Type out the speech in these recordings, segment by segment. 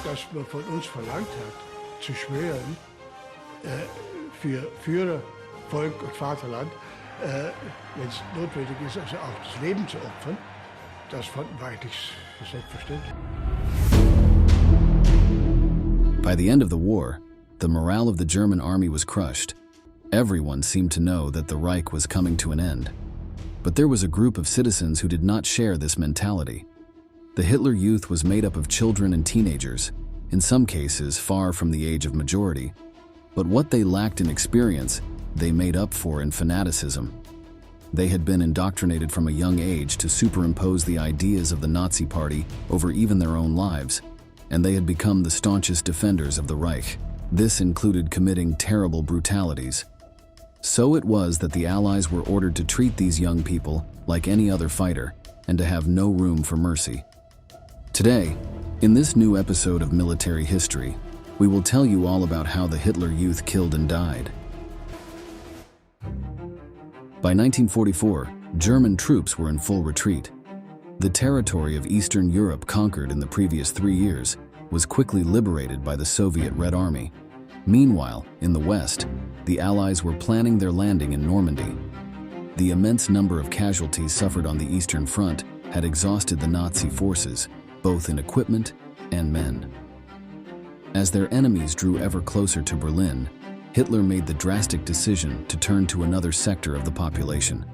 dass man von uns verlangt hat, zu schwören, für Führer, Volk und Vaterland, wenn es notwendig ist, also auch das Leben zu opfern, das fanden wir eigentlich selbstverständlich. By the end of the war, the morale of the German army was crushed. Everyone seemed to know that the Reich was coming to an end. But there was a group of citizens who did not share this mentality. The Hitler Youth was made up of children and teenagers, in some cases far from the age of majority. But what they lacked in experience, they made up for in fanaticism. They had been indoctrinated from a young age to superimpose the ideas of the Nazi Party over even their own lives, and they had become the staunchest defenders of the Reich. This included committing terrible brutalities. So it was that the Allies were ordered to treat these young people like any other fighter and to have no room for mercy. Today, in this new episode of Military History, we will tell you all about how the Hitler Youth killed and died. By 1944, German troops were in full retreat. The territory of Eastern Europe conquered in the previous 3 years was quickly liberated by the Soviet Red Army. Meanwhile, in the West, the Allies were planning their landing in Normandy. The immense number of casualties suffered on the Eastern Front had exhausted the Nazi forces, both in equipment and men. As their enemies drew ever closer to Berlin, Hitler made the drastic decision to turn to another sector of the population: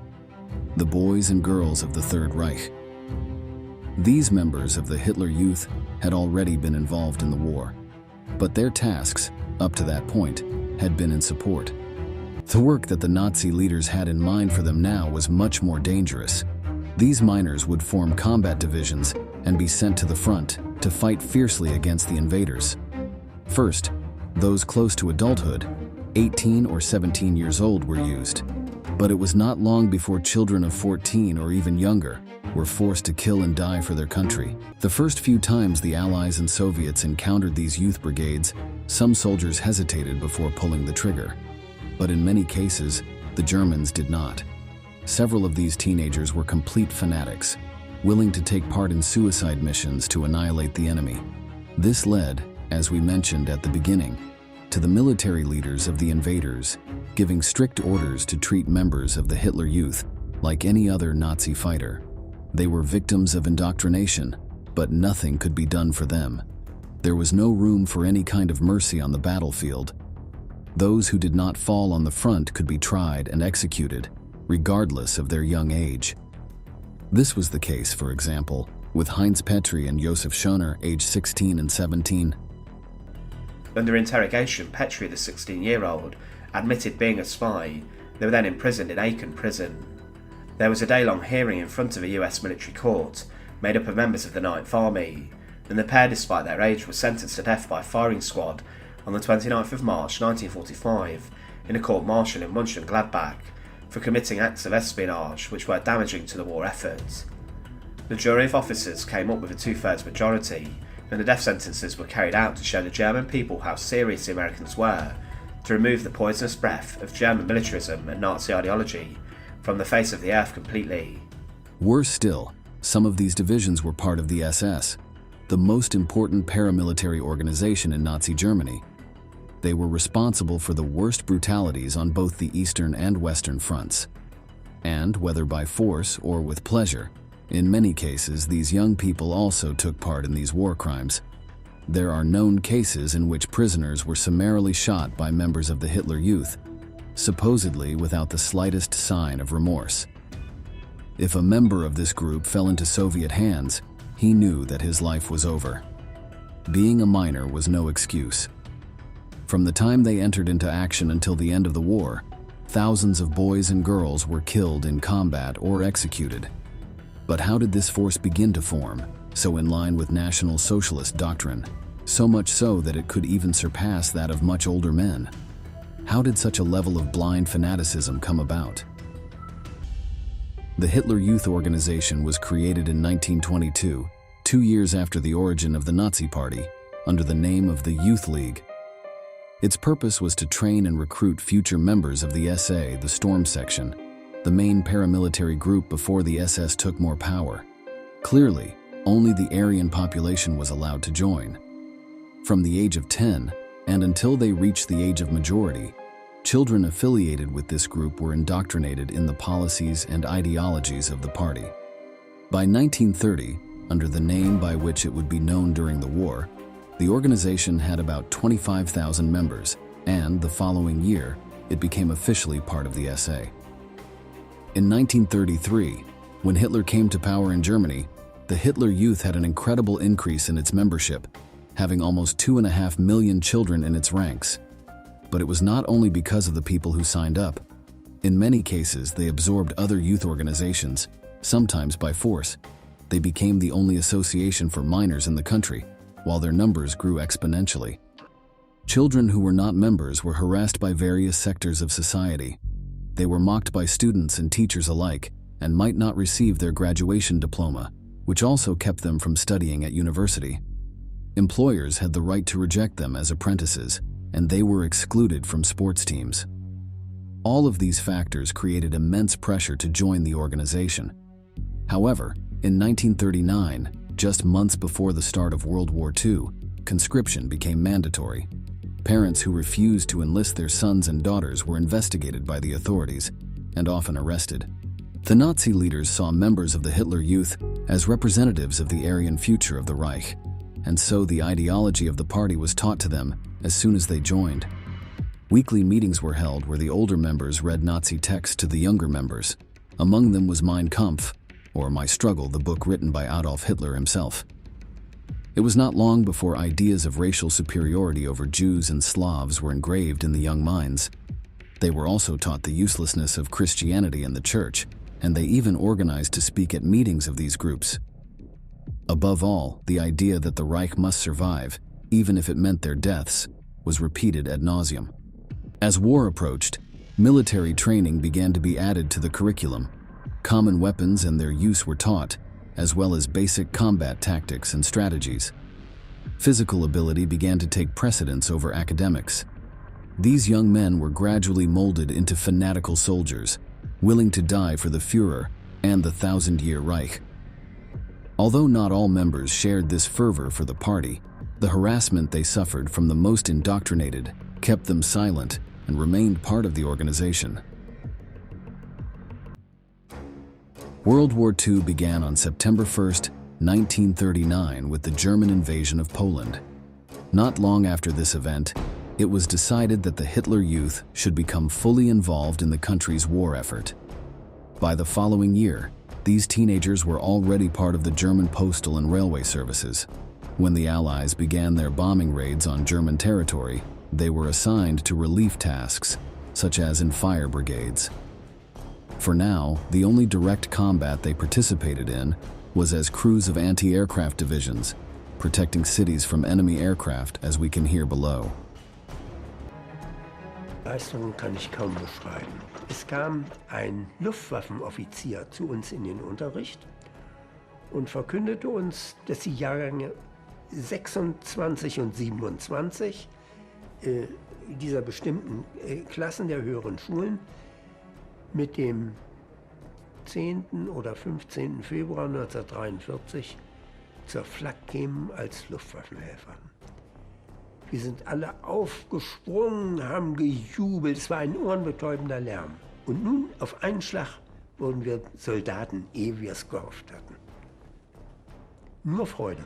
the boys and girls of the Third Reich. These members of the Hitler Youth had already been involved in the war, but their tasks, up to that point, had been in support. The work that the Nazi leaders had in mind for them now was much more dangerous. These miners would form combat divisions and be sent to the front to fight fiercely against the invaders. First, those close to adulthood, 18 or 17 years old, were used. But it was not long before children of 14 or even younger were forced to kill and die for their country. The first few times the Allies and Soviets encountered these youth brigades, some soldiers hesitated before pulling the trigger. But in many cases, the Germans did not. Several of these teenagers were complete fanatics, willing to take part in suicide missions to annihilate the enemy. This led, as we mentioned at the beginning, to the military leaders of the invaders giving strict orders to treat members of the Hitler Youth like any other Nazi fighter. They were victims of indoctrination, but nothing could be done for them. There was no room for any kind of mercy on the battlefield. Those who did not fall on the front could be tried and executed, regardless of their young age. This was the case, for example, with Heinz Petry and Josef Schoner, aged 16 and 17. Under interrogation, Petry, the 16-year-old, admitted being a spy. They were then imprisoned in Aachen prison. There was a day-long hearing in front of a US military court, made up of members of the 9th Army, and the pair, despite their age, were sentenced to death by firing squad on the 29th of March 1945 in a court-martial in Mönchengladbach for committing acts of espionage which were damaging to the war effort. The jury of officers came up with a 2/3 majority, and the death sentences were carried out to show the German people how serious the Americans were to remove the poisonous breath of German militarism and Nazi ideology from the face of the earth completely. Worse still, some of these divisions were part of the SS, the most important paramilitary organization in Nazi Germany. They were responsible for the worst brutalities on both the Eastern and Western fronts. And, whether by force or with pleasure, in many cases these young people also took part in these war crimes. There are known cases in which prisoners were summarily shot by members of the Hitler Youth, supposedly without the slightest sign of remorse. If a member of this group fell into Soviet hands, he knew that his life was over. Being a minor was no excuse. From the time they entered into action until the end of the war, thousands of boys and girls were killed in combat or executed. But how did this force begin to form, so in line with National Socialist doctrine, so much so that it could even surpass that of much older men? How did such a level of blind fanaticism come about? The Hitler Youth Organization was created in 1922, 2 years after the origin of the Nazi Party, under the name of the Youth League. Its purpose was to train and recruit future members of the SA, the Storm Section, the main paramilitary group before the SS took more power. Clearly, only the Aryan population was allowed to join. From the age of 10 and until they reached the age of majority, children affiliated with this group were indoctrinated in the policies and ideologies of the party. By 1930, under the name by which it would be known during the war, the organization had about 25,000 members, and the following year, it became officially part of the SA. In 1933, when Hitler came to power in Germany, the Hitler Youth had an incredible increase in its membership, having almost 2.5 million children in its ranks. But it was not only because of the people who signed up. In many cases, they absorbed other youth organizations, sometimes by force. They became the only association for minors in the country, while their numbers grew exponentially. Children who were not members were harassed by various sectors of society. They were mocked by students and teachers alike and might not receive their graduation diploma, which also kept them from studying at university. Employers had the right to reject them as apprentices, and they were excluded from sports teams. All of these factors created immense pressure to join the organization. However, in 1939, just months before the start of World War II, conscription became mandatory. Parents who refused to enlist their sons and daughters were investigated by the authorities and often arrested. The Nazi leaders saw members of the Hitler Youth as representatives of the Aryan future of the Reich, and so the ideology of the party was taught to them as soon as they joined. Weekly meetings were held where the older members read Nazi texts to the younger members. Among them was Mein Kampf, or My Struggle, the book written by Adolf Hitler himself. It was not long before ideas of racial superiority over Jews and Slavs were engraved in the young minds. They were also taught the uselessness of Christianity and the church, and they even organized to speak at meetings of these groups. Above all, the idea that the Reich must survive, even if it meant their deaths, was repeated ad nauseum. As war approached, military training began to be added to the curriculum. Common weapons and their use were taught, as well as basic combat tactics and strategies. Physical ability began to take precedence over academics. These young men were gradually molded into fanatical soldiers, willing to die for the Führer and the 1,000-year Reich. Although not all members shared this fervor for the party, the harassment they suffered from the most indoctrinated kept them silent and remained part of the organization. World War II began on September 1, 1939, with the German invasion of Poland. Not long after this event, it was decided that the Hitler Youth should become fully involved in the country's war effort. By the following year, these teenagers were already part of the German postal and railway services. When the Allies began their bombing raids on German territory, they were assigned to relief tasks, such as in fire brigades. For now, the only direct combat they participated in was as crews of anti-aircraft divisions, protecting cities from enemy aircraft, as we can hear below. Leistungen kann ich kaum beschreiben. Es kam ein Luftwaffenoffizier zu uns in den Unterricht und verkündete uns, dass die Jahrgänge 26 und 27 dieser bestimmten Klassen der höheren Schulen mit dem 10. oder 15. Februar 1943 zur Flak kämen als Luftwaffenhelfer. Wir sind alle aufgesprungen, haben gejubelt, es war ein ohrenbetäubender Lärm. Und nun, auf einen Schlag, wurden wir Soldaten, ehe wir es gehofft hatten. Nur Freude.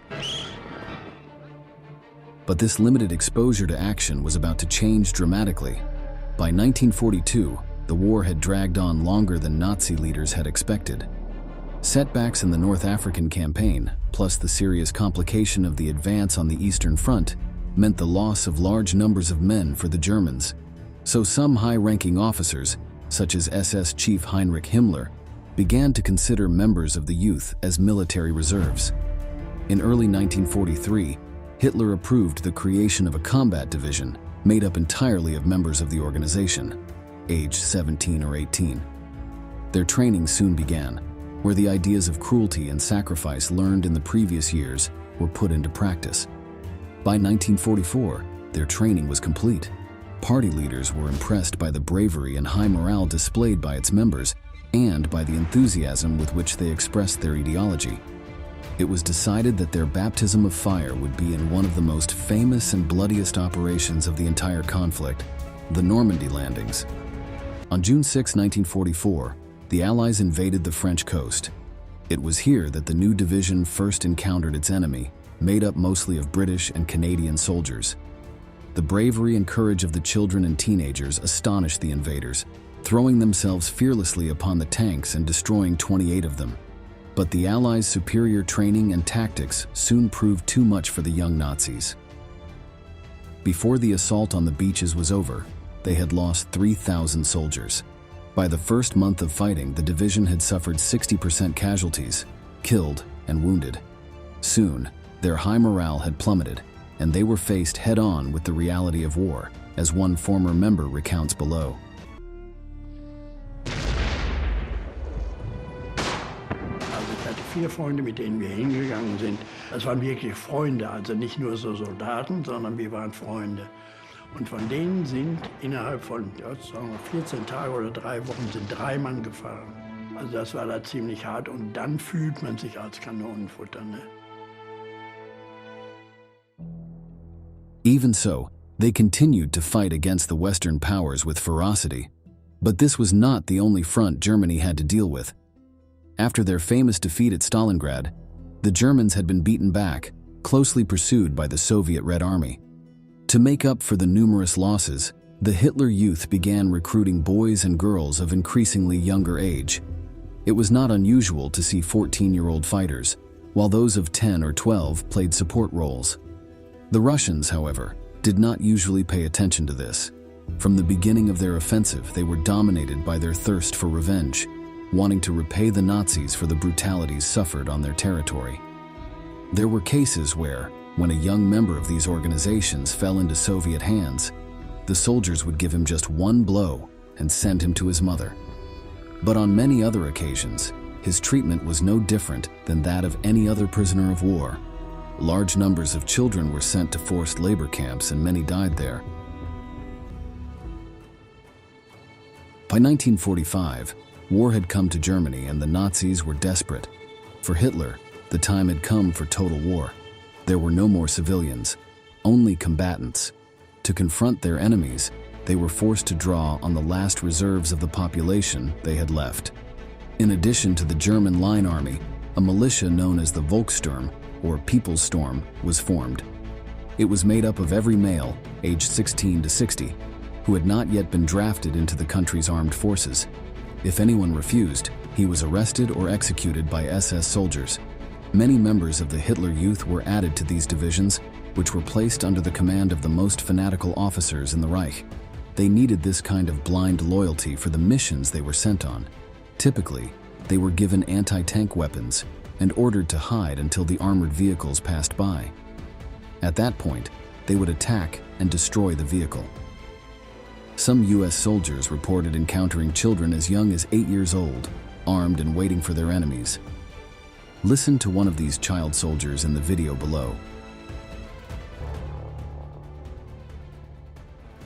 But this limited exposure to action was about to change dramatically. By 1942, the war had dragged on longer than Nazi leaders had expected. Setbacks in the North African campaign, plus the serious complication of the advance on the Eastern Front, meant the loss of large numbers of men for the Germans. So some high-ranking officers, such as SS Chief Heinrich Himmler, began to consider members of the youth as military reserves. In early 1943, Hitler approved the creation of a combat division made up entirely of members of the organization, aged 17 or 18. Their training soon began, where the ideas of cruelty and sacrifice learned in the previous years were put into practice. By 1944, their training was complete. Party leaders were impressed by the bravery and high morale displayed by its members and by the enthusiasm with which they expressed their ideology. it was decided that their baptism of fire would be in one of the most famous and bloodiest operations of the entire conflict, the Normandy landings. On June 6, 1944, the Allies invaded the French coast. It was here that the new division first encountered its enemy, made up mostly of British and Canadian soldiers. The bravery and courage of the children and teenagers astonished the invaders, throwing themselves fearlessly upon the tanks and destroying 28 of them. But the Allies' superior training and tactics soon proved too much for the young Nazis. Before the assault on the beaches was over, they had lost 3,000 soldiers. By the first month of fighting, the division had suffered 60% casualties, killed and wounded. Soon, their high morale had plummeted, and they were faced head-on with the reality of war, as one former member recounts below. Ich hatte 4 Freunde, mit denen wir hingegangen sind. Das waren wirklich Freunde, also nicht nur so Soldaten, sondern wir waren Freunde. Und von denen sind innerhalb von 14 Tagen oder 3 Wochen sind 3 Mann gefahren. Also das war da ziemlich hart und dann fühlt man sich als Kanonenfutter. Ne? Even so, they continued to fight against the Western powers with ferocity. But this was not the only front Germany had to deal with. After their famous defeat at Stalingrad, the Germans had been beaten back, closely pursued by the Soviet Red Army. To make up for the numerous losses, the Hitler Youth began recruiting boys and girls of increasingly younger age. It was not unusual to see 14-year-old fighters, while those of 10 or 12 played support roles. The Russians, however, did not usually pay attention to this. From the beginning of their offensive, they were dominated by their thirst for revenge, wanting to repay the Nazis for the brutalities suffered on their territory. There were cases where, when a young member of these organizations fell into Soviet hands, the soldiers would give him just one blow and send him to his mother. But on many other occasions, his treatment was no different than that of any other prisoner of war. Large numbers of children were sent to forced labor camps and many died there. By 1945, war had come to Germany and the Nazis were desperate. For Hitler, the time had come for total war. There were no more civilians, only combatants. To confront their enemies, they were forced to draw on the last reserves of the population they had left. In addition to the German line army, a militia known as the Volkssturm, or People's Storm, was formed. It was made up of every male, aged 16 to 60, who had not yet been drafted into the country's armed forces. If anyone refused, he was arrested or executed by SS soldiers. Many members of the Hitler Youth were added to these divisions, which were placed under the command of the most fanatical officers in the Reich. They needed this kind of blind loyalty for the missions they were sent on. Typically, they were given anti-tank weapons and ordered to hide until the armored vehicles passed by. At that point, they would attack and destroy the vehicle. Some US soldiers reported encountering children as young as 8 years old, armed and waiting for their enemies. Listen to one of these child soldiers in the video below.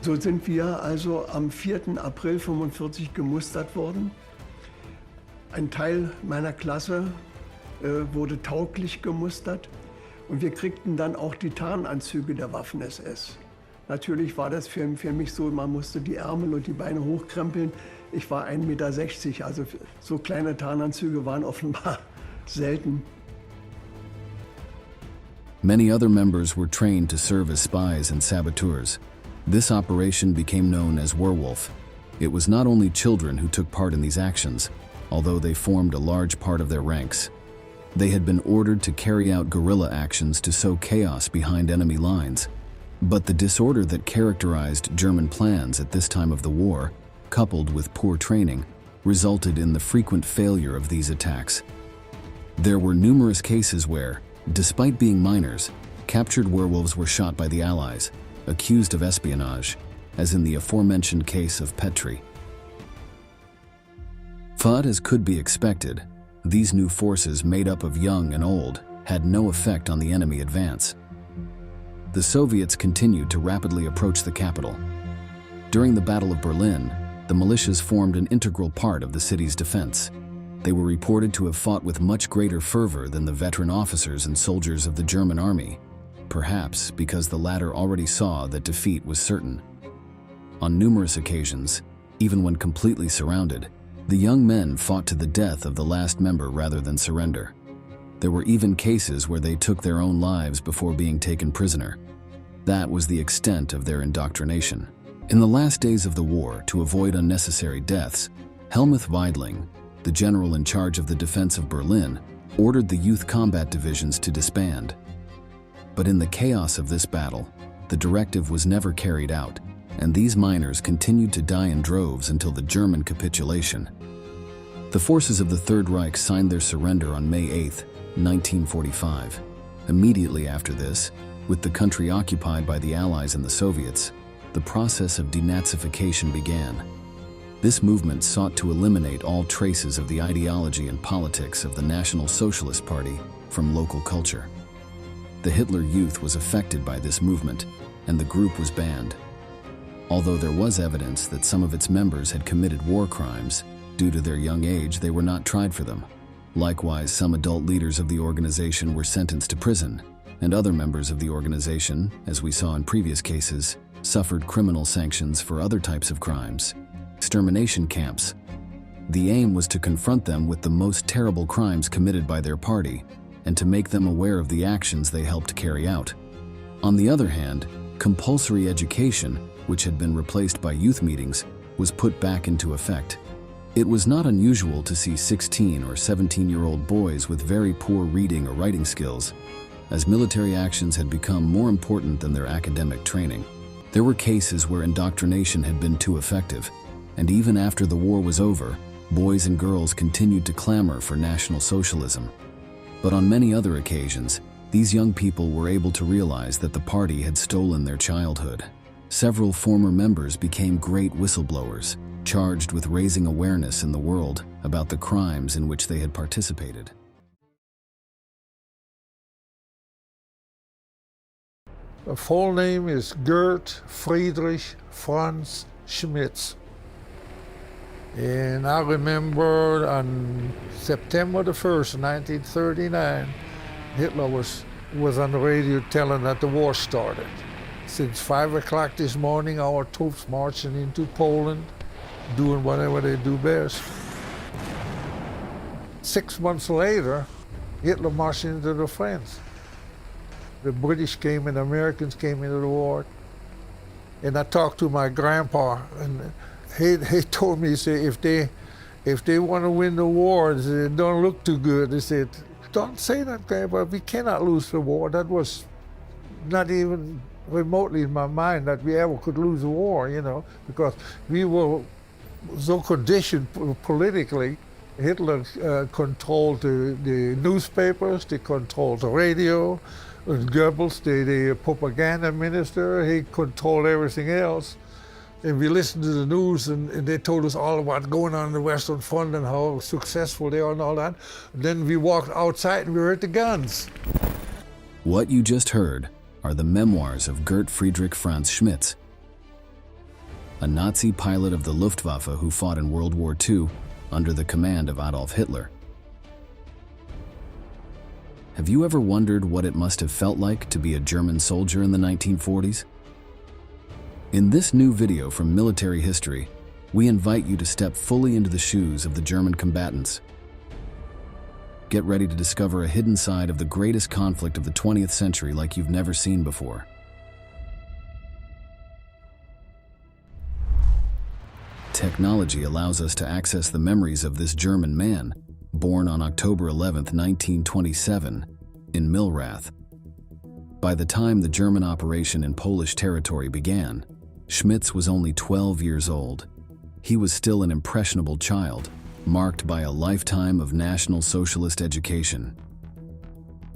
So sind wir also am 4. April 1945 gemustert worden. Ein Teil meiner Klasse wurde tauglich gemustert und wir kriegten dann auch die Tarnanzüge der Waffen SS. Natürlich war das für mich so, man musste die Ärmel und die Beine hochkrempeln. Ich war 1,60 Meter, also so kleine Tarnanzüge waren offenbar selten. Many other members were trained to serve as spies and saboteurs. This operation became known as Werwolf. It was not only children who took part in these actions, although they formed a large part of their ranks. They had been ordered to carry out guerrilla actions to sow chaos behind enemy lines. But the disorder that characterized German plans at this time of the war, coupled with poor training, resulted in the frequent failure of these attacks. There were numerous cases where, despite being minors, captured werewolves were shot by the Allies, accused of espionage, as in the aforementioned case of Petrie. But as could be expected, these new forces made up of young and old had no effect on the enemy advance. The Soviets continued to rapidly approach the capital. During the Battle of Berlin, the militias formed an integral part of the city's defense. they were reported to have fought with much greater fervor than the veteran officers and soldiers of the German army, perhaps because the latter already saw that defeat was certain. On numerous occasions, even when completely surrounded, the young men fought to the death of the last member rather than surrender. There were even cases where they took their own lives before being taken prisoner. That was the extent of their indoctrination. In the last days of the war, to avoid unnecessary deaths, Helmuth Weidling, the general in charge of the defense of Berlin, ordered the youth combat divisions to disband. But in the chaos of this battle, the directive was never carried out, and these miners continued to die in droves until the German capitulation. The forces of the Third Reich signed their surrender on May 8, 1945. Immediately after this, with the country occupied by the Allies and the Soviets, the process of denazification began. This movement sought to eliminate all traces of the ideology and politics of the National Socialist Party from local culture. The Hitler Youth was affected by this movement, and the group was banned. Although there was evidence that some of its members had committed war crimes, due to their young age, they were not tried for them. Likewise, some adult leaders of the organization were sentenced to prison, and other members of the organization, as we saw in previous cases, suffered criminal sanctions for other types of crimes. Extermination camps. The aim was to confront them with the most terrible crimes committed by their party, and to make them aware of the actions they helped carry out. On the other hand, compulsory education, which had been replaced by youth meetings, was put back into effect. It was not unusual to see 16 or 17-year-old boys with very poor reading or writing skills, as military actions had become more important than their academic training. There were cases where indoctrination had been too effective, and even after the war was over, boys and girls continued to clamor for National Socialism. But on many other occasions, these young people were able to realize that the party had stolen their childhood. Several former members became great whistleblowers, charged with raising awareness in the world about the crimes in which they had participated. The full name is Gert Friedrich Franz Schmitz. And I remember on September the 1st, 1939, Hitler was on the radio telling that the war started. Since 5 o'clock this morning, our troops marching into Poland, doing whatever they do best. 6 months later, Hitler marched into the France. The British came and the Americans came into the war. And I talked to my grandpa, and he told me, he said, if they want to win the war, it don't look too good. He said, don't say that, Grandpa, we cannot lose the war. That was not even remotely in my mind that we ever could lose a war, you know, because we were so conditioned politically. Hitler controlled the newspapers, they controlled the radio, and Goebbels, the propaganda minister, he controlled everything else. And we listened to the news, and they told us all about going on the Western Front and how successful they are and all that. And then we walked outside and we heard the guns. What you just heard are the memoirs of Gert Friedrich Franz Schmitz, a Nazi pilot of the Luftwaffe who fought in World War II under the command of Adolf Hitler. Have you ever wondered what it must have felt like to be a German soldier in the 1940s? In this new video from Military History, we invite you to step fully into the shoes of the German combatants. Get ready to discover a hidden side of the greatest conflict of the 20th century like you've never seen before. Technology allows us to access the memories of this German man, born on October 11, 1927, in Milrath. By the time the German operation in Polish territory began, Schmitz was only 12 years old. He was still an impressionable child, marked by a lifetime of National Socialist education.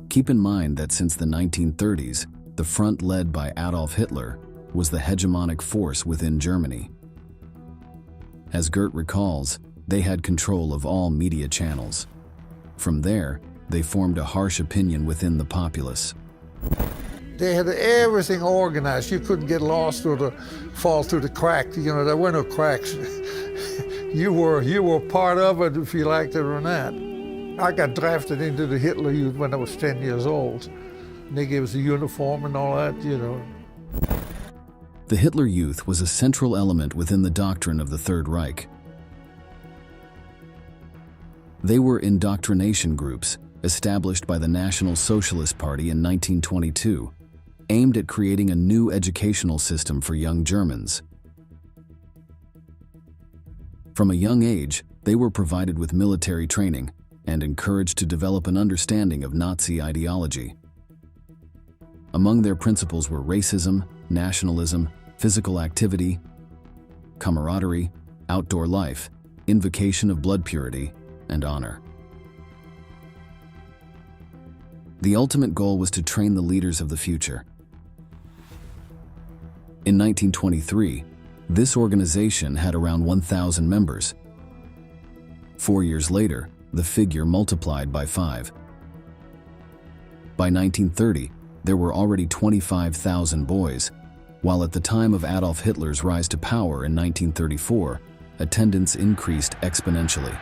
Keep in mind that since the 1930s, the front led by Adolf Hitler was the hegemonic force within Germany. As Gert recalls, they had control of all media channels. From there, they formed a harsh opinion within the populace. They had everything organized. You couldn't get lost or fall through the crack. You know, there were no cracks. You were part of it if you liked it or not. I got drafted into the Hitler Youth when I was 10 years old. And they gave us a uniform and all that, you know. The Hitler Youth was a central element within the doctrine of the Third Reich. They were indoctrination groups established by the National Socialist Party in 1922, aimed at creating a new educational system for young Germans. From a young age, they were provided with military training and encouraged to develop an understanding of Nazi ideology. Among their principles were racism, nationalism, physical activity, camaraderie, outdoor life, invocation of blood purity, and honor. The ultimate goal was to train the leaders of the future. In 1923, this organization had around 1,000 members. 4 years later, the figure multiplied by 5. By 1930, there were already 25,000 boys, while at the time of Adolf Hitler's rise to power in 1934, attendance increased exponentially.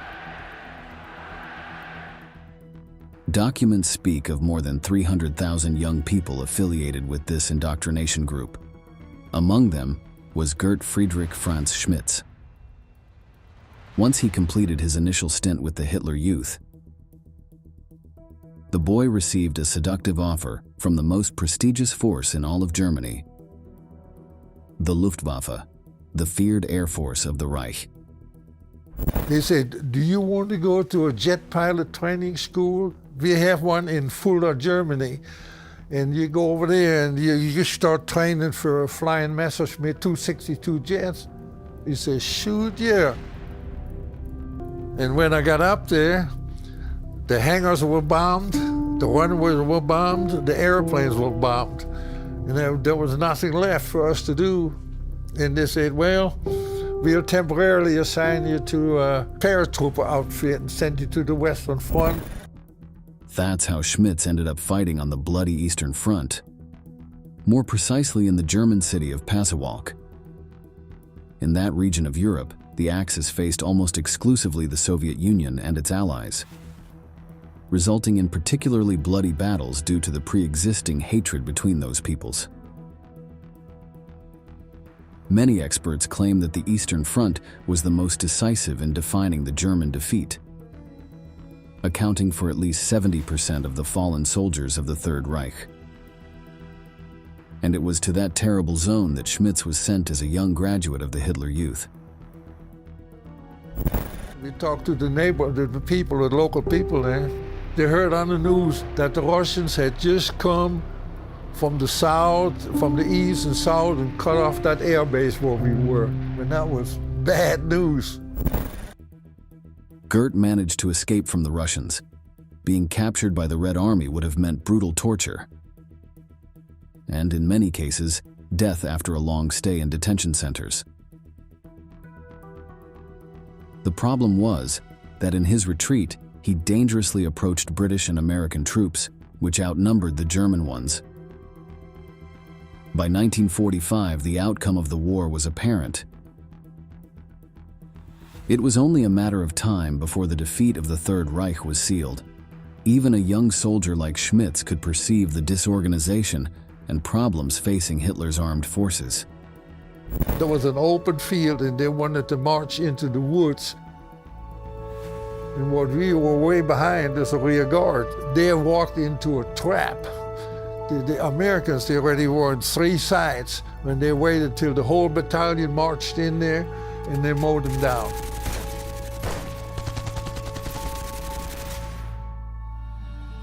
Documents speak of more than 300,000 young people affiliated with this indoctrination group. Among them was Gert Friedrich Franz Schmitz. Once he completed his initial stint with the Hitler Youth, the boy received a seductive offer from the most prestigious force in all of Germany, the Luftwaffe, the feared air force of the Reich. They said, do you want to go to a jet pilot training school? We have one in Fulda, Germany. And you go over there and you start training for a flying Messerschmitt 262 jets. He says, shoot, yeah. And when I got up there, the hangars were bombed, the runways were bombed, the airplanes were bombed. And there was nothing left for us to do. And they said, well, we'll temporarily assign you to a paratrooper outfit and send you to the Western Front. That's how Schmitz ended up fighting on the bloody Eastern Front, more precisely in the German city of Pasewalk. In that region of Europe, the Axis faced almost exclusively the Soviet Union and its allies, resulting in particularly bloody battles due to the pre-existing hatred between those peoples. Many experts claim that the Eastern Front was the most decisive in defining the German defeat, accounting for at least 70% of the fallen soldiers of the Third Reich. And it was to that terrible zone that Schmitz was sent as a young graduate of the Hitler Youth. We talked to the people, the local people there. They heard on the news that the Russians had just come from the south, from the east and south, and cut off that air base where we were. And that was bad news. Gert managed to escape from the Russians. Being captured by the Red Army would have meant brutal torture, and in many cases, death after a long stay in detention centers. The problem was that in his retreat, he dangerously approached British and American troops, which outnumbered the German ones. By 1945, the outcome of the war was apparent. It was only a matter of time before the defeat of the Third Reich was sealed. Even a young soldier like Schmitz could perceive the disorganization and problems facing Hitler's armed forces. There was an open field and they wanted to march into the woods. And what we were way behind as a rear guard, they walked into a trap. The Americans, they already were on 3 sides when they waited till the whole battalion marched in there and they mowed them down.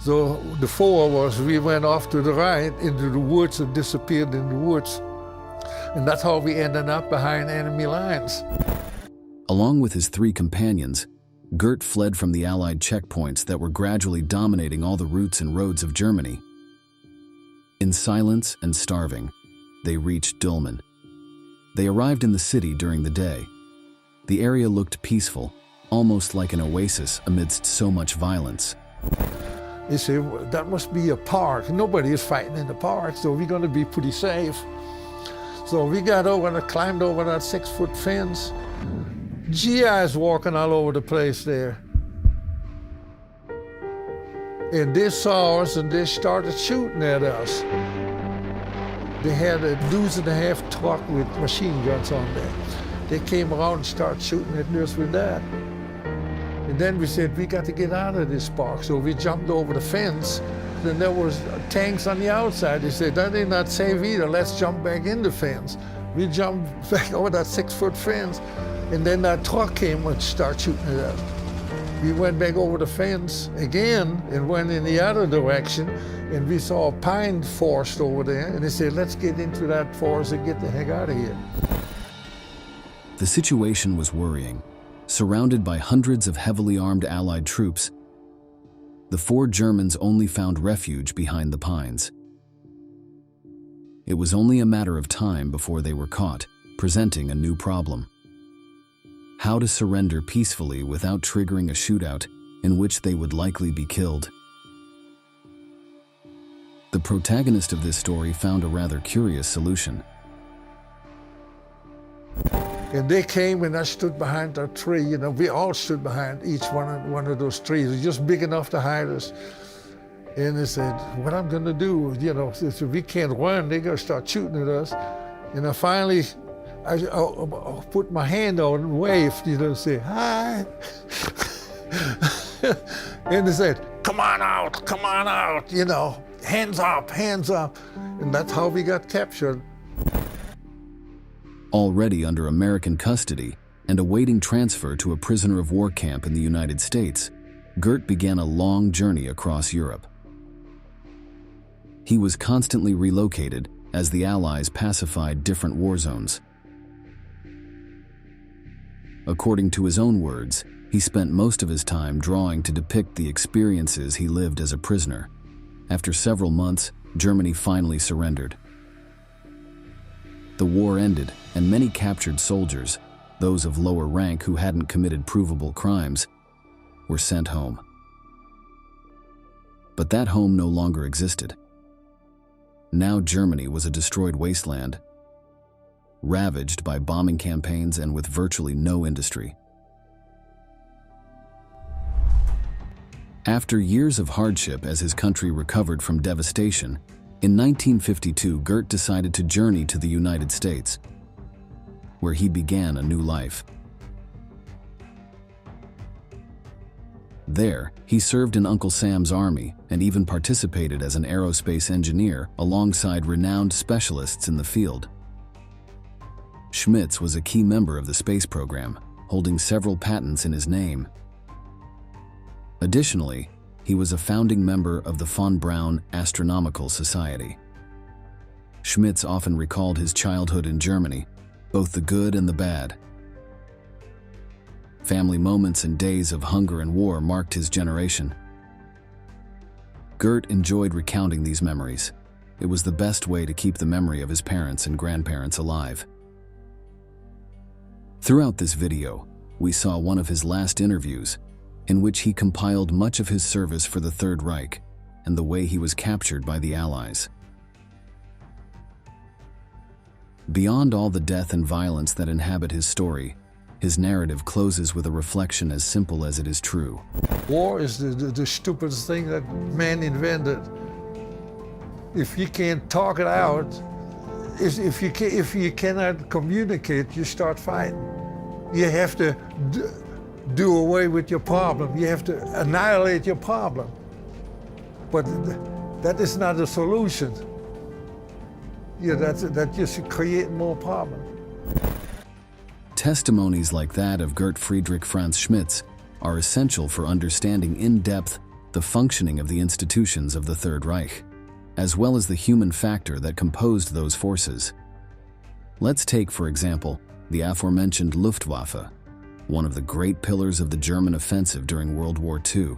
So the 4 of us, we went off to the right into the woods and disappeared in the woods. And that's how we ended up behind enemy lines. Along with his 3 companions, Gert fled from the Allied checkpoints that were gradually dominating all the routes and roads of Germany. In silence and starving, they reached Dülmen. They arrived in the city during the day. The area looked peaceful, almost like an oasis amidst so much violence. They said, well, that must be a park. Nobody is fighting in the park, so we're going to be pretty safe. So we got over and climbed over that 6-foot fence. GIs walking all over the place there. And they saw us and they started shooting at us. They had a 2.5 truck with machine guns on there. They came around and started shooting at us with that. And then we said, we got to get out of this park. So we jumped over the fence. Then there was tanks on the outside. They said, that ain't not safe either. Let's jump back in the fence. We jumped back over that 6-foot fence. And then that truck came and started shooting at us. We went back over the fence again and went in the other direction. And we saw a pine forest over there. And they said, let's get into that forest and get the heck out of here. The situation was worrying. Surrounded by hundreds of heavily armed Allied troops, the 4 Germans only found refuge behind the pines. It was only a matter of time before they were caught, presenting a new problem. How to surrender peacefully without triggering a shootout in which they would likely be killed. The protagonist of this story found a rather curious solution. And they came and I stood behind a tree. You know, we all stood behind each one of those trees. It was just big enough to hide us. And they said, what I'm gonna do, you know, if we can't run, they're gonna start shooting at us. And I finally, I put my hand out and waved, you know, say, hi. And they said, come on out, you know, hands up, hands up. And that's how we got captured. Already under American custody and awaiting transfer to a prisoner of war camp in the United States, Gert began a long journey across Europe. He was constantly relocated as the Allies pacified different war zones. According to his own words, he spent most of his time drawing to depict the experiences he lived as a prisoner. After several months, Germany finally surrendered. The war ended, and many captured soldiers, those of lower rank who hadn't committed provable crimes, were sent home. But that home no longer existed. Now Germany was a destroyed wasteland, ravaged by bombing campaigns and with virtually no industry. After years of hardship as his country recovered from devastation, in 1952, Gert decided to journey to the United States, where he began a new life. There, he served in Uncle Sam's army and even participated as an aerospace engineer alongside renowned specialists in the field. Schmitz was a key member of the space program, holding several patents in his name. Additionally, he was a founding member of the von Braun Astronomical Society. Schmitz often recalled his childhood in Germany, both the good and the bad. Family moments and days of hunger and war marked his generation. Gert enjoyed recounting these memories. It was the best way to keep the memory of his parents and grandparents alive. Throughout this video, we saw one of his last interviews, in which he compiled much of his service for the Third Reich and the way he was captured by the Allies. Beyond all the death and violence that inhabit his story, his narrative closes with a reflection as simple as it is true. War is the stupidest thing that man invented. If you can't talk it out, if you cannot communicate, you start fighting. You have to do away with your problem. You have to annihilate your problem. But that is not a solution. Yeah, that just creates more problems. Testimonies like that of Gert Friedrich Franz Schmitz are essential for understanding in depth the functioning of the institutions of the Third Reich, as well as the human factor that composed those forces. Let's take, for example, the aforementioned Luftwaffe, one of the great pillars of the German offensive during World War II.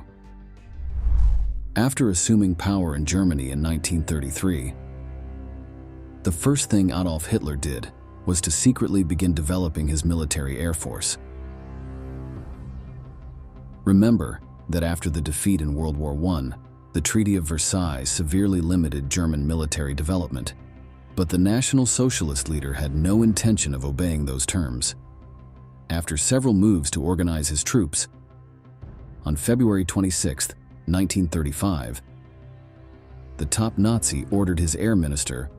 After assuming power in Germany in 1933, the first thing Adolf Hitler did was to secretly begin developing his military air force. Remember that after the defeat in World War I, the Treaty of Versailles severely limited German military development, but the National Socialist leader had no intention of obeying those terms. after several moves to organize his troops. On February 26, 1935, the top Nazi ordered his air minister,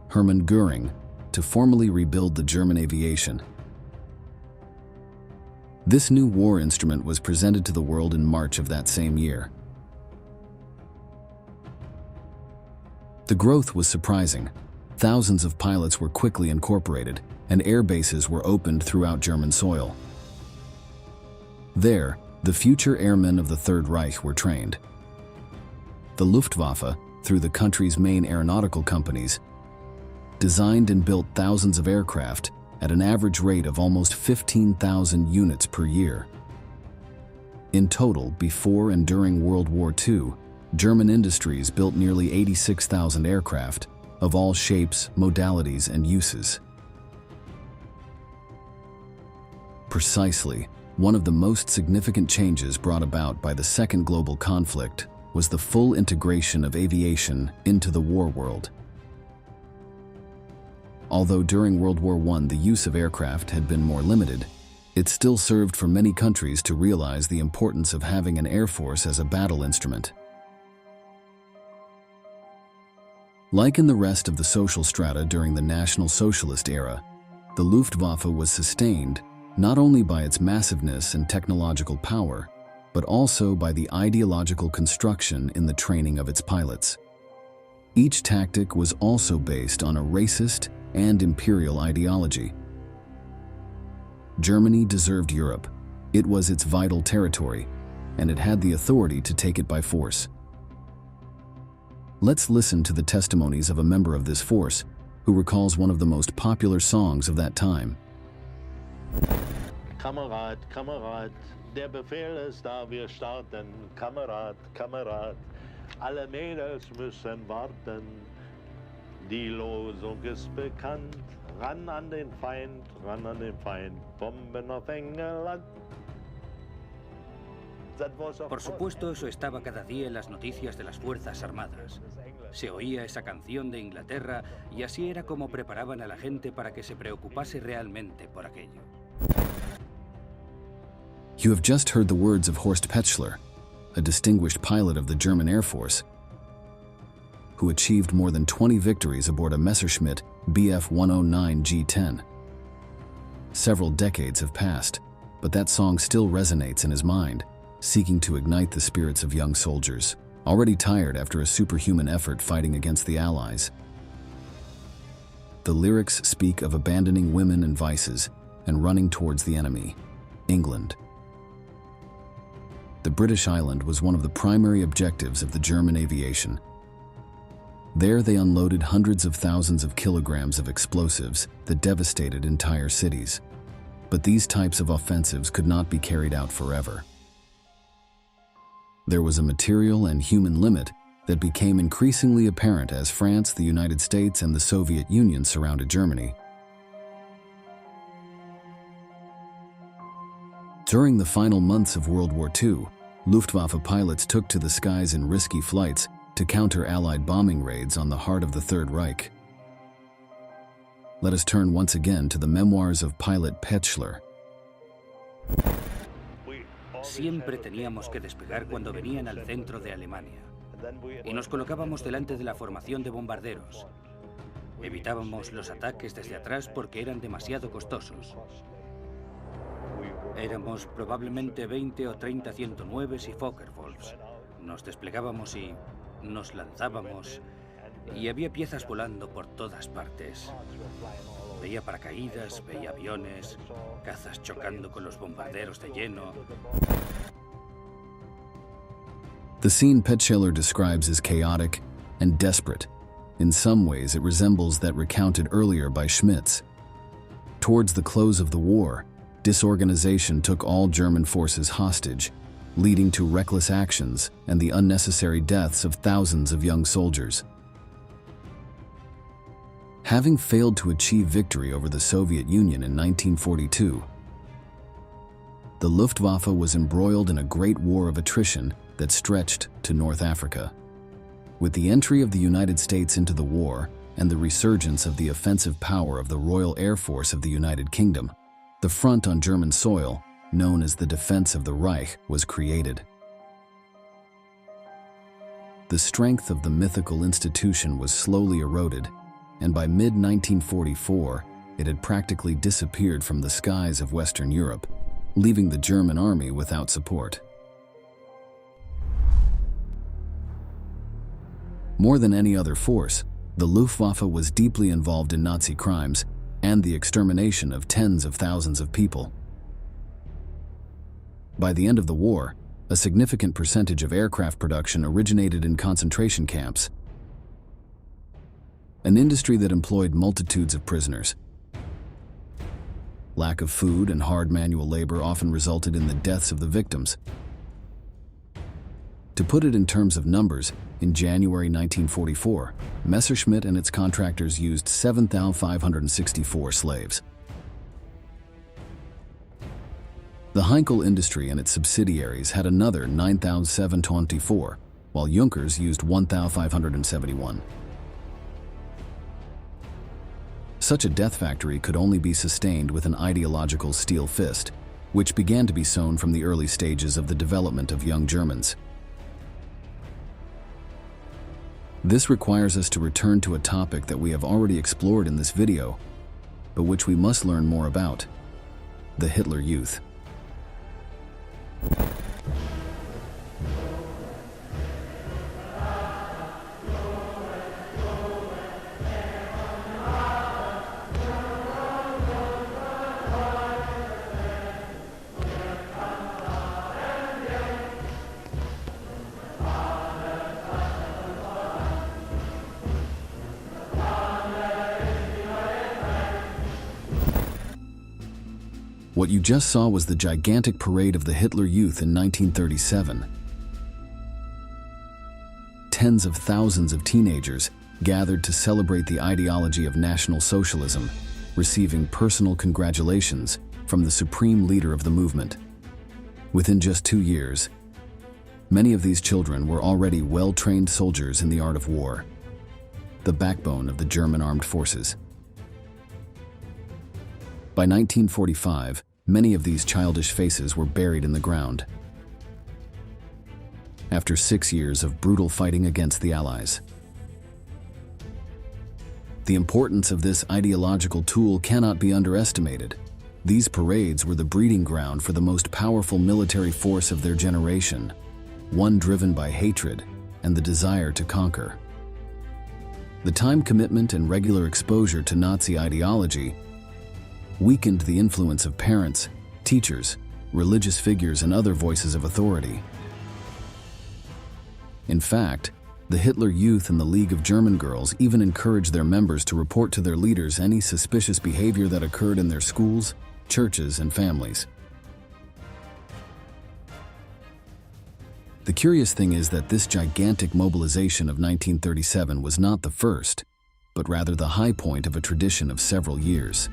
Hermann Göring, to formally rebuild the German aviation. This new war instrument was presented to the world in March of that same year. The growth was surprising. Thousands of pilots were quickly incorporated, and air bases were opened throughout German soil. There, the future airmen of the Third Reich were trained. The Luftwaffe, through the country's main aeronautical companies, designed and built thousands of aircraft at an average rate of almost 15,000 units per year. In total, before and during World War II, German industries built nearly 86,000 aircraft of all shapes, modalities, and uses. Precisely, one of the most significant changes brought about by the Second Global Conflict was the full integration of aviation into the war world. Although during World War I the use of aircraft had been more limited, it still served for many countries to realize the importance of having an air force as a battle instrument. Like in the rest of the social strata during the National Socialist era, the Luftwaffe was sustained not only by its massiveness and technological power, but also by the ideological construction in the training of its pilots. Each tactic was also based on a racist and imperial ideology. Germany deserved Europe. It was its vital territory, and it had the authority to take it by force. Let's listen to the testimonies of a member of this force who recalls one of the most popular songs of that time. Kamerad, Kamerad, der Befehl ist da, wir starten. Kamerad, Kamerad, alle Mädels müssen warten. Die Losung ist bekannt, ran an den Feind, Bomben auf England. Por supuesto, eso estaba cada día en las noticias de las Fuerzas Armadas. Se oía esa canción de Inglaterra y así era como preparaban a la gente para que se preocupase realmente por aquello. You have just heard the words of Horst Petschler, a distinguished pilot of the German Air Force, who achieved more than 20 victories aboard a Messerschmitt Bf 109 G10. Several decades have passed, but that song still resonates in his mind, seeking to ignite the spirits of young soldiers, already tired after a superhuman effort fighting against the Allies. The lyrics speak of abandoning women and vices and running towards the enemy, England. The British island was one of the primary objectives of the German aviation. There they unloaded hundreds of thousands of kilograms of explosives that devastated entire cities. But these types of offensives could not be carried out forever. There was a material and human limit that became increasingly apparent as France, the United States, and the Soviet Union surrounded Germany. During the final months of World War II, Luftwaffe pilots took to the skies in risky flights to counter Allied bombing raids on the heart of the Third Reich. Let us turn once again to the memoirs of pilot Petschler. Siempre teníamos que despegar cuando venían al centro de Alemania y nos colocábamos delante de la formación de bombarderos. Evitábamos los ataques desde atrás porque eran demasiado costosos. Éramos probablemente 20 o 30 109s y Focke-Wulfs. Nos desplegábamos y nos lanzábamos y había piezas volando por todas partes. Veía paracaídas, veía aviones, cazas chocando con los bombarderos de lleno. The scene Petschler describes is chaotic and desperate. In some ways, it resembles that recounted earlier by Schmitz. Towards the close of the war, disorganization took all German forces hostage, leading to reckless actions and the unnecessary deaths of thousands of young soldiers. Having failed to achieve victory over the Soviet Union in 1942, the Luftwaffe was embroiled in a great war of attrition that stretched to North Africa. With the entry of the United States into the war and the resurgence of the offensive power of the Royal Air Force of the United Kingdom, the front on German soil, known as the Defense of the Reich, was created. The strength of the mythical institution was slowly eroded, and by mid-1944, it had practically disappeared from the skies of Western Europe, leaving the German army without support. More than any other force, the Luftwaffe was deeply involved in Nazi crimes and the extermination of tens of thousands of people. By the end of the war, a significant percentage of aircraft production originated in concentration camps, an industry that employed multitudes of prisoners. Lack of food and hard manual labor often resulted in the deaths of the victims. To put it in terms of numbers, in January 1944, Messerschmitt and its contractors used 7,564 slaves. The Heinkel industry and its subsidiaries had another 9,724, while Junkers used 1,571. Such a death factory could only be sustained with an ideological steel fist, which began to be sown from the early stages of the development of young Germans. This requires us to return to a topic that we have already explored in this video, but which we must learn more about: the Hitler Youth. What you just saw was the gigantic parade of the Hitler Youth in 1937. Tens of thousands of teenagers gathered to celebrate the ideology of National Socialism, receiving personal congratulations from the supreme leader of the movement. Within just 2 years, many of these children were already well-trained soldiers in the art of war, the backbone of the German armed forces. By 1945, many of these childish faces were buried in the ground. After 6 years of brutal fighting against the Allies. The importance of this ideological tool cannot be underestimated. These parades were the breeding ground for the most powerful military force of their generation, one driven by hatred and the desire to conquer. The time commitment and regular exposure to Nazi ideology weakened the influence of parents, teachers, religious figures, and other voices of authority. In fact, the Hitler Youth and the League of German Girls even encouraged their members to report to their leaders any suspicious behavior that occurred in their schools, churches, and families. The curious thing is that this gigantic mobilization of 1937 was not the first, but rather the high point of a tradition of several years.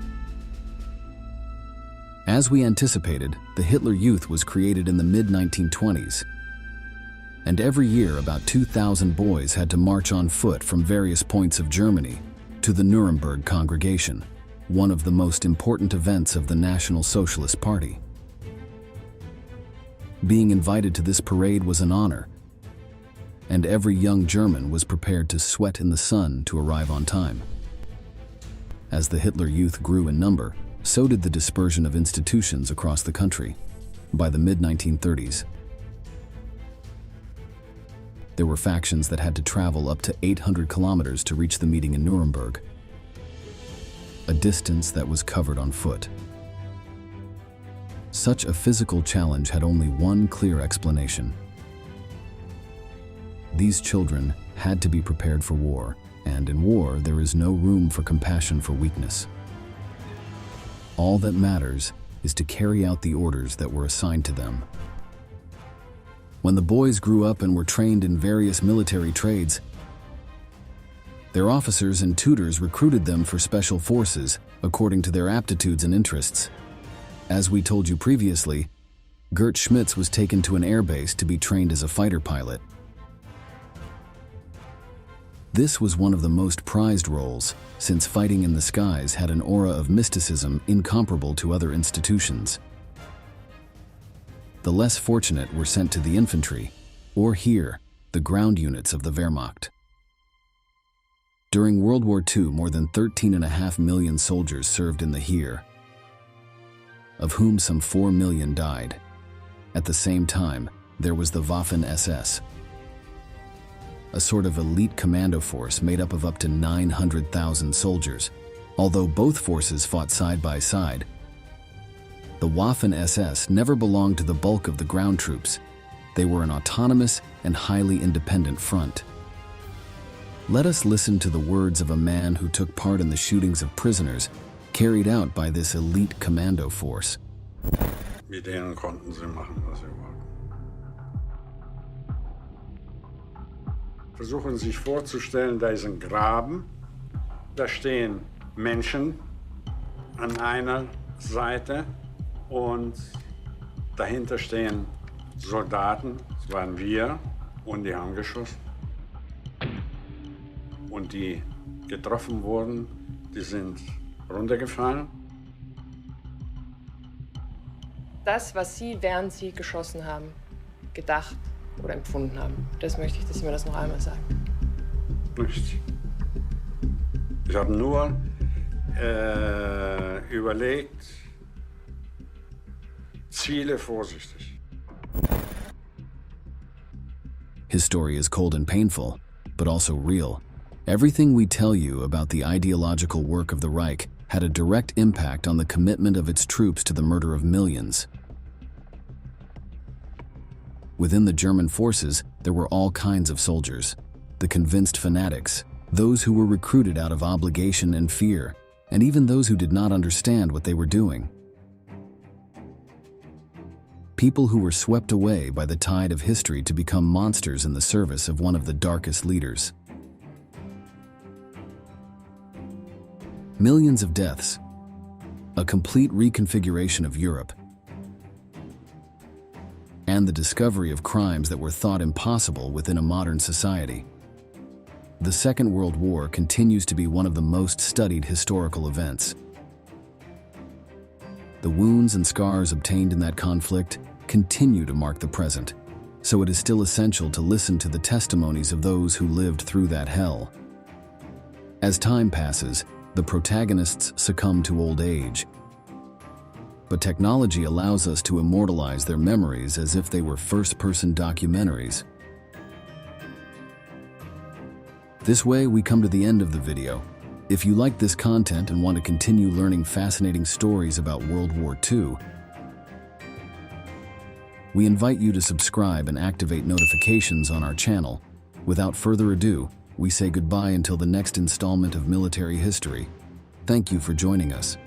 As we anticipated, the Hitler Youth was created in the mid-1920s, and every year about 2,000 boys had to march on foot from various points of Germany to the Nuremberg Congregation, one of the most important events of the National Socialist Party. Being invited to this parade was an honor, and every young German was prepared to sweat in the sun to arrive on time. As the Hitler Youth grew in number, so did the dispersion of institutions across the country. By the mid-1930s, there were factions that had to travel up to 800 kilometers to reach the meeting in Nuremberg, a distance that was covered on foot. Such a physical challenge had only one clear explanation. These children had to be prepared for war, and in war there is no room for compassion for weakness. All that matters is to carry out the orders that were assigned to them. When the boys grew up and were trained in various military trades, their officers and tutors recruited them for special forces according to their aptitudes and interests. As we told you previously, Gert Schmitz was taken to an airbase to be trained as a fighter pilot. This was one of the most prized roles, since fighting in the skies had an aura of mysticism incomparable to other institutions. The less fortunate were sent to the infantry, or here, the ground units of the Wehrmacht. During World War II, more than 13.5 million soldiers served in the Heer, of whom some 4 million died. At the same time, there was the Waffen SS, a sort of elite commando force made up of up to 900,000 soldiers. Although both forces fought side by side, the Waffen SS never belonged to the bulk of the ground troops. They were an autonomous and highly independent front. Let us listen to the words of a man who took part in the shootings of prisoners carried out by this elite commando force. Mit denen konnten sie machen, was sie wollten. Versuchen Sie sich vorzustellen, da ist ein Graben, da stehen Menschen an einer Seite und dahinter stehen Soldaten, das waren wir, und die haben geschossen. Und die getroffen wurden, die sind runtergefallen. Das, was Sie, während Sie geschossen haben, gedacht oder empfunden haben, das möchte ich, dass Sie mir das noch einmal sagen. Nichts. Ich habe nur überlegt, Ziele vorsichtig. His story is cold and painful, but also real. Everything we tell you about the ideological work of the Reich had a direct impact on the commitment of its troops to the murder of millions. Within the German forces, there were all kinds of soldiers. The convinced fanatics, those who were recruited out of obligation and fear, and even those who did not understand what they were doing. People who were swept away by the tide of history to become monsters in the service of one of the darkest leaders. Millions of deaths, a complete reconfiguration of Europe, and the discovery of crimes that were thought impossible within a modern society. The Second World War continues to be one of the most studied historical events. The wounds and scars obtained in that conflict continue to mark the present, so it is still essential to listen to the testimonies of those who lived through that hell. As time passes, the protagonists succumb to old age, but technology allows us to immortalize their memories as if they were first-person documentaries. This way, we come to the end of the video. If you like this content and want to continue learning fascinating stories about World War II, we invite you to subscribe and activate notifications on our channel. Without further ado, we say goodbye until the next installment of Military History. Thank you for joining us.